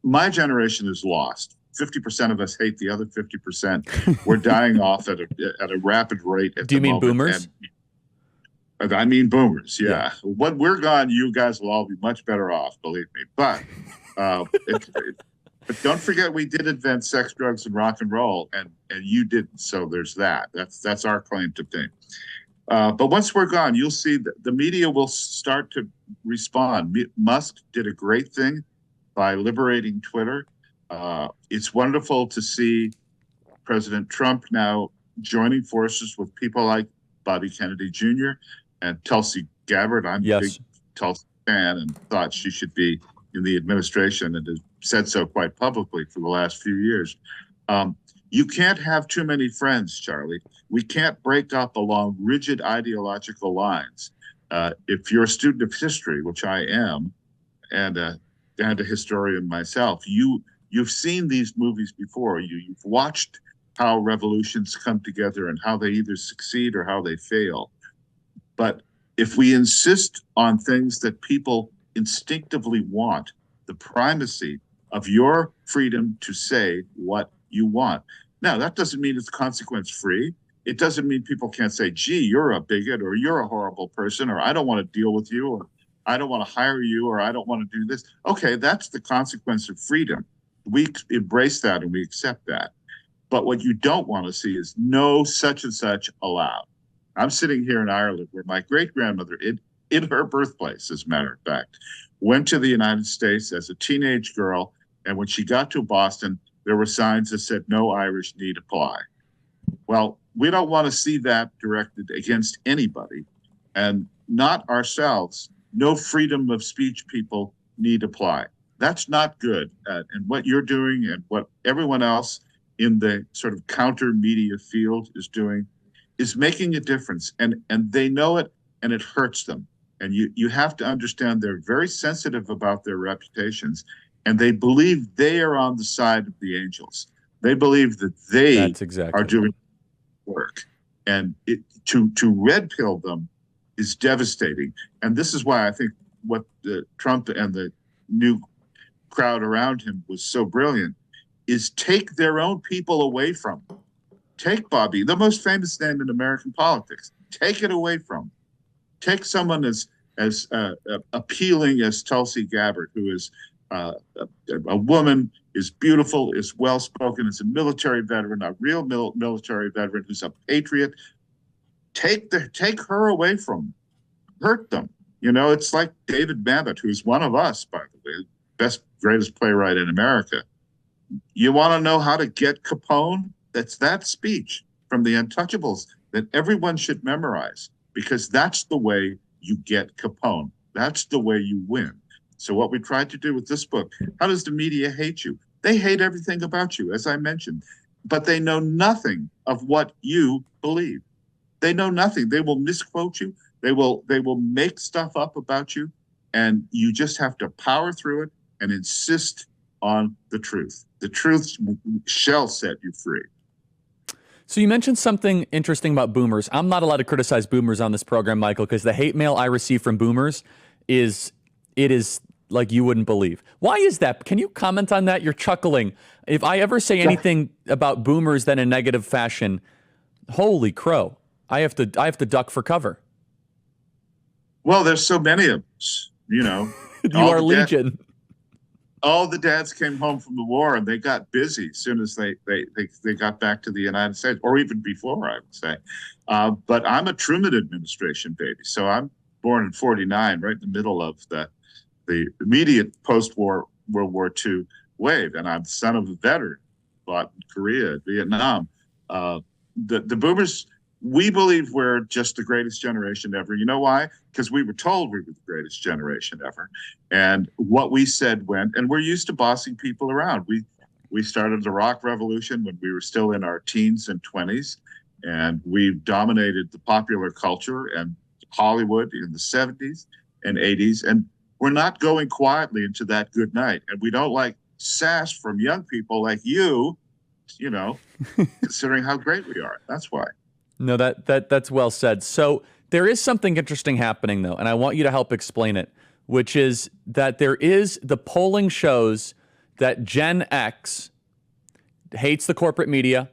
my generation is lost. 50% of us hate the other 50%. We're dying off at a rapid rate at Do you the mean moment. boomers? And I mean boomers, yeah. Yeah. When we're gone, you guys will all be much better off, believe me. But but don't forget, we did invent sex, drugs, and rock and roll, and you didn't. So there's that. That's our claim to fame. But once we're gone, you'll see that the media will start to respond. Musk did a great thing by liberating Twitter. It's wonderful to see President Trump now joining forces with people like Bobby Kennedy Jr. and Tulsi Gabbard. I'm a big Tulsi fan and thought she should be in the administration, and has said so quite publicly for the last few years. You can't have too many friends, Charlie. We can't break up along rigid ideological lines. If you're a student of history, which I am, and a historian myself, you've seen these movies before. You've watched how revolutions come together and how they either succeed or how they fail. But if we insist on things that people instinctively want, the primacy of your freedom to say what you want. Now, that doesn't mean it's consequence free. It doesn't mean people can't say, gee, you're a bigot, or you're a horrible person, or I don't want to deal with you, or I don't want to hire you, or I don't want to do this. Okay, that's the consequence of freedom. We embrace that and we accept that. But what you don't want to see is no such and such allowed. I'm sitting here in Ireland where my great-grandmother, in her birthplace, as a matter of fact, went to the United States as a teenage girl, and when she got to Boston, there were signs that said, no Irish need apply. Well, we don't want to see that directed against anybody, and not ourselves. No freedom of speech people need apply. That's not good. And what you're doing and what everyone else in the sort of counter media field is doing is making a difference. And they know it, and it hurts them. And you have to understand they're very sensitive about their reputations, and they believe they are on the side of the angels. They believe that they are doing work. And to red pill them is devastating. And this is why I think what Trump and the new crowd around him was so brilliant is take their own people away from them. Take Bobby, the most famous name in American politics, take it away from him. Take someone as appealing as Tulsi Gabbard, who is a woman, is beautiful, is well-spoken, is a military veteran, a real military veteran who's a patriot. Take her away from them. Hurt them. You know, it's like David Mamet, who's one of us, by the way, best, greatest playwright in America. You want to know how to get Capone? That's that speech from the Untouchables that everyone should memorize, because that's the way you get Capone. That's the way you win. So what we tried to do with this book, how does the media hate you? They hate everything about you, as I mentioned, but they know nothing of what you believe. They know nothing. They will misquote you. They will make stuff up about you, and you just have to power through it and insist on the truth. The truth shall set you free. So you mentioned something interesting about boomers. I'm not allowed to criticize boomers on this program, Michael, because the hate mail I receive from boomers is like you wouldn't believe. Why is that? Can you comment on that? You're chuckling. If I ever say anything about boomers then in negative fashion, holy crow, I have to duck for cover. Well, there's so many of us, you know. You are legion. All the dads came home from the war, and they got busy as soon as they got back to the United States, or even before, I would say. But I'm a Truman administration baby, so I'm born in '49, right in the middle of the immediate post-war World War II wave, and I'm the son of a veteran, fought in Korea, Vietnam. The boomers, we believe we're just the greatest generation ever. You know why? Because we were told we were the greatest generation ever. And what we said went, and we're used to bossing people around. We started the rock revolution when we were still in our teens and 20s, and we dominated the popular culture and Hollywood in the 70s and 80s. And we're not going quietly into that good night. And we don't like sass from young people like you know, considering how great we are. That's why. No, that's well said. So there is something interesting happening, though, and I want you to help explain it, which is that the polling shows that Gen X hates the corporate media,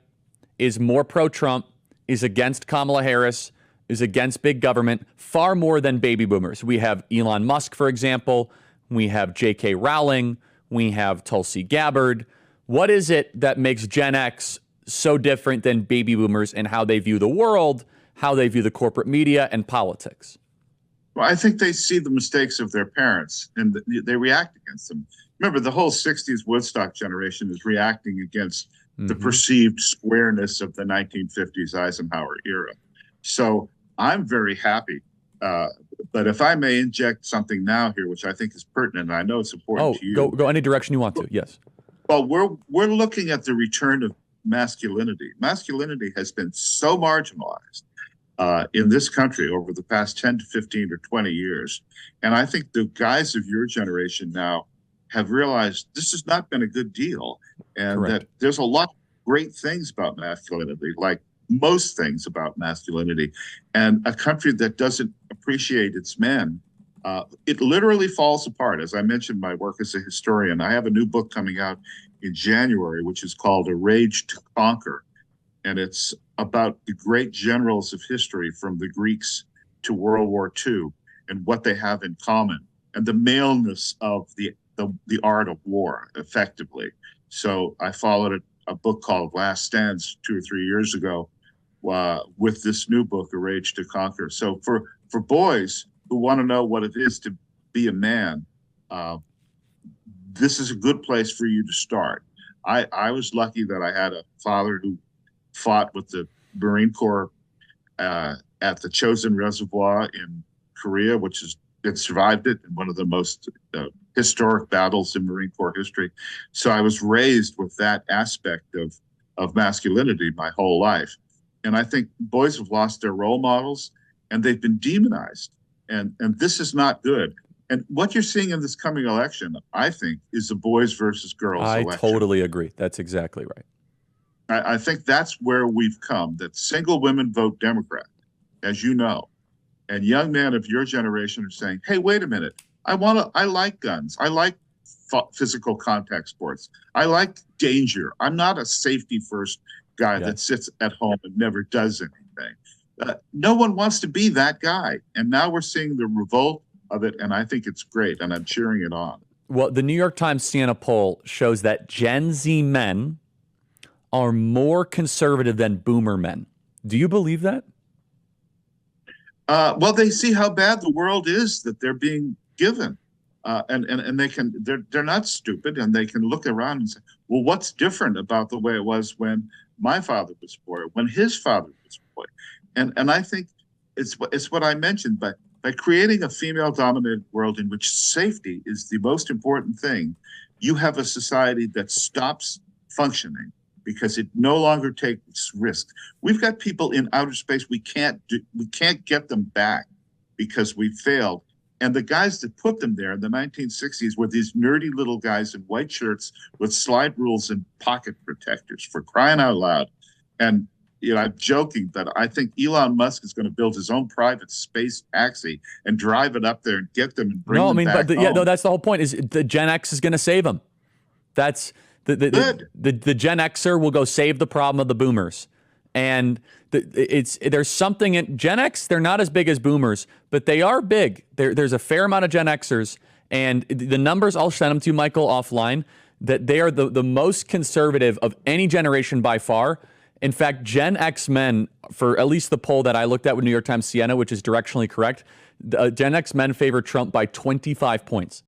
is more pro-Trump, is against Kamala Harris, is against big government, far more than baby boomers. We have Elon Musk, for example. We have J.K. Rowling. We have Tulsi Gabbard. What is it that makes Gen X so different than baby boomers in how they view the world, how they view the corporate media and politics? Well, I think they see the mistakes of their parents and they react against them. Remember, the whole 60s Woodstock generation is reacting against the perceived squareness of the 1950s Eisenhower era. So I'm very happy. But if I may inject something now here, which I think is pertinent, and I know it's important to you. Go any direction you want to, yes. Well, we're looking at the return of masculinity. Masculinity has been so marginalized in this country over the past 10 to 15 or 20 years. And I think the guys of your generation now have realized this has not been a good deal. And Correct. that there's a lot of great things about masculinity, like most things about masculinity. And a country that doesn't appreciate its men, it literally falls apart. As I mentioned, my work as a historian, I have a new book coming out in January, which is called A Rage to Conquer. And it's about the great generals of history from the Greeks to World War II and what they have in common and the maleness of the art of war, effectively. So I followed a book called Last Stands 2 or 3 years ago with this new book, A Rage to Conquer. So for boys who want to know what it is to be a man, this is a good place for you to start. I was lucky that I had a father who fought with the Marine Corps at the Chosin Reservoir in Korea, it survived it in one of the most historic battles in Marine Corps history. So I was raised with that aspect of masculinity my whole life. And I think boys have lost their role models and they've been demonized. And this is not good. And what you're seeing in this coming election, I think, is a boys versus girls election. I totally agree. That's exactly right. I think that's where we've come, that single women vote Democrat, as you know. And young men of your generation are saying, hey, wait a minute. I like guns. I like physical contact sports. I like danger. I'm not a safety first guy that sits at home and never does anything. No one wants to be that guy. And now we're seeing the revolt of it. And I think it's great. And I'm cheering it on. Well, the New York Times Siena poll shows that Gen Z men are more conservative than boomer men. Do you believe that? Well, they see how bad the world is that they're being given. And they're not stupid, and they can look around and say, well, what's different about the way it was when my father was born, when his father was born? And I think it's what I mentioned, but by creating a female-dominated world in which safety is the most important thing, you have a society that stops functioning because it no longer takes risks. We've got people in outer space we can't get them back because we failed. And the guys that put them there in the 1960s were these nerdy little guys in white shirts with slide rules and pocket protectors, for crying out loud. And I'm joking, but I think Elon Musk is going to build his own private space taxi and drive it up there and get them and bring them back home. That's the whole point. Is the Gen X is going to save them? That's the Gen Xer will go save the problem of the boomers. And there's something in Gen X. They're not as big as boomers, but they are big. There's a fair amount of Gen Xers, and the numbers, I'll send them to you, Michael, offline, that they are the most conservative of any generation by far. In fact, Gen X men, for at least the poll that I looked at with New York Times Siena, which is directionally correct, Gen X men favor Trump by 25 points.